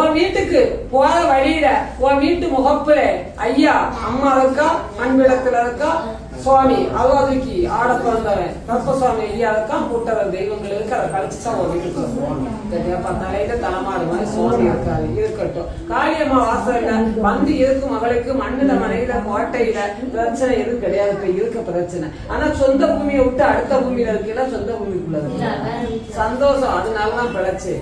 உன் வீட்டுக்கு போற வழியில உன் வீட்டு முகப்புல ஐயா அம்மா இருக்கா, அன்பிடத்துல இருக்கா, சுவாமி அகோதிக்கு ஆட பிறந்தவன் கற்பசுவாமி ஐயா இருக்கா, கூட்டுற தெய்வங்கள் இருக்கு. அதை கழிச்சுதான் உன் வீட்டுக்கு போவாங்க. தலையில தலைமாடு மாதிரி சுவாமி இருக்காது, இருக்கட்டும். காளியம்மா வாசல்ல வந்து இருக்கு மகளுக்கு மண்ணுல மனையில கோட்டையில பிரச்சனை எதுவும் கிடையாது. இப்ப இருக்க பிரச்சனை. ஆனா சொந்த பூமியை விட்டு அடுத்த பூமியில இருக்குன்னா சொந்த பூமிக்குள்ள இருக்கு சந்தோஷம். அதனாலதான் பிழைச்சு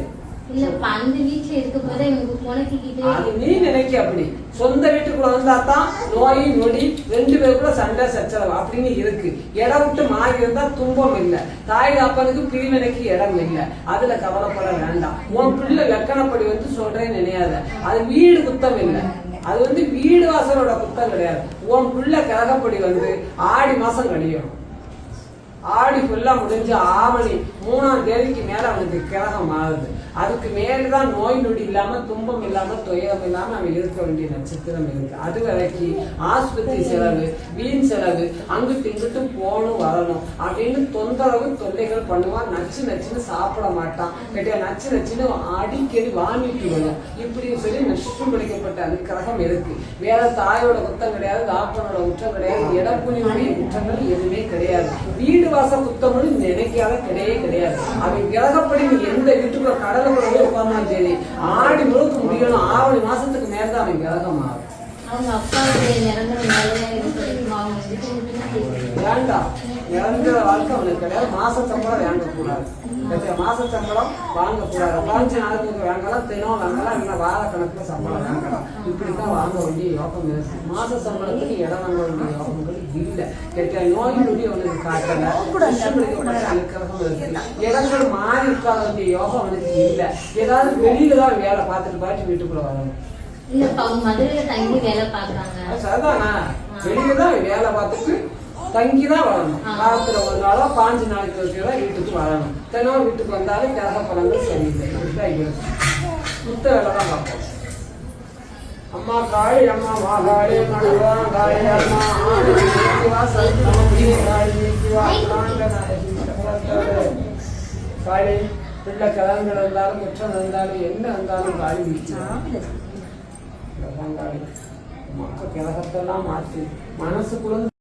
நீ நினைக்க அப்படி சொந்த வீட்டுக்குள்ள வந்தாதான் நோய் நொடி 2 பேருக்குள்ள சண்டை சச்சரவு அப்படின்னு இருக்கு. இடம் விட்டு மாறி இருந்தா துன்பம் இல்லை. தாய் அப்பனுக்கு பிரிவினைக்கு இடம் இல்லை. அதுல கவலைப்பட வேண்டாம். உன் பிள்ளை லக்கணப்படி சொல்றேன்னு நினையாத. அது வீடு குத்தம் இல்லை. அது வீடு வாசலோட குத்தம் கிடையாது. உன் பிள்ளை கழகப்படி ஆடி மாசம் கழியும். ஆடி ஃபுல்லா முடிஞ்சு ஆவணி 3ஆம் தேதிக்கு மேல அவனுக்கு கிரகம் ஆகுது. அதுக்கு மேலதான் நோய் நொடி இல்லாம துன்பம் இல்லாம துயரம் இல்லாம அவன் இருக்க வேண்டிய நட்சத்திரம் இருக்கு. அது வரைக்கும் ஆஸ்பத்திரி செலவு, வீண் செலவு, அங்கிட்டு இங்கிட்டு போகணும் வரணும் அப்படின்னு தொந்தரவு தொல்லைகள் பண்ணுவான். நச்சுன்னு சாப்பிட மாட்டான். கேட்டியா நச்சு நச்சுன்னு அடிக்கடி வாமிட்டு வரும். இப்படின்னு சொல்லி நஷ்டம் பிடிக்கப்பட்ட அது கிரகம் இருக்கு. வேற தாயோட குத்தம் கிடையாது, தாப்பனோட குற்றம் கிடையாது, இடப்புலியுடைய குற்றங்கள் எதுவுமே கிடையாது. வீடு வாச குத்தம்னு நினைக்காத கிடையாது. அவன் கிரகப்படி நீ எந்த வீட்டுக்குள்ள கடலை கூட உட்கார்ந்தாலும் சரி, ஆடி முழுக்க முடியணும். ஆவணி மாசத்துக்கு மேலதான் அவன் கிரகம் ஆகும். வேண்டாம், நிரந்தர வாழ்க்கை அவனுக்கு கிடையாது. மாச சம்பளம் வாங்கக்கூடாது. மாச சம்பளம் வாங்கக்கூடாது. 15 நாளுக்கு வாங்கலாம், தினம் வாங்கலாம், இல்லை வார கணக்குல சம்பளம் வாங்கலாம். இப்படித்தான் வாங்க வேண்டிய யோகம் இருக்கு. மாச சம்பளத்துக்கு இடம் வாங்க வேண்டிய யோகங்கள் இல்லை. கேட்ட நோய் நொடி அவனுக்கு காட்டல. கிரகம் இருக்கு. இடங்கள் மாறி இருக்காத வேண்டிய யோகம் அவனுக்கு இல்லை. ஏதாவது வெளியில தான் வேலை பார்த்துட்டு வீட்டுக்குள்ள வரணும். சரிதானா? வெளியிலதான் வேலை பார்த்துட்டு தங்கிதான் வரணும். வாரத்துல ஒரு நாளோ 5 நாளைக்கு வச்சுதான் வீட்டுக்கு வரணும். தினம் வீட்டுக்கு வந்தாலும் கிரக பலங்கள் சரியில்லை. முத்த வேலை தான் பார்ப்போம். அம்மா காளி, அம்மா மாகாளி, மடுவான் காளி, அம்மா காளி. பிள்ளை கிழங்குகள் இருந்தாலும் குற்றம் இருந்தாலும் என்ன இருந்தாலும் காளி கிரகத்தெல்லாம் மாற்றி மனசுக்குள்ள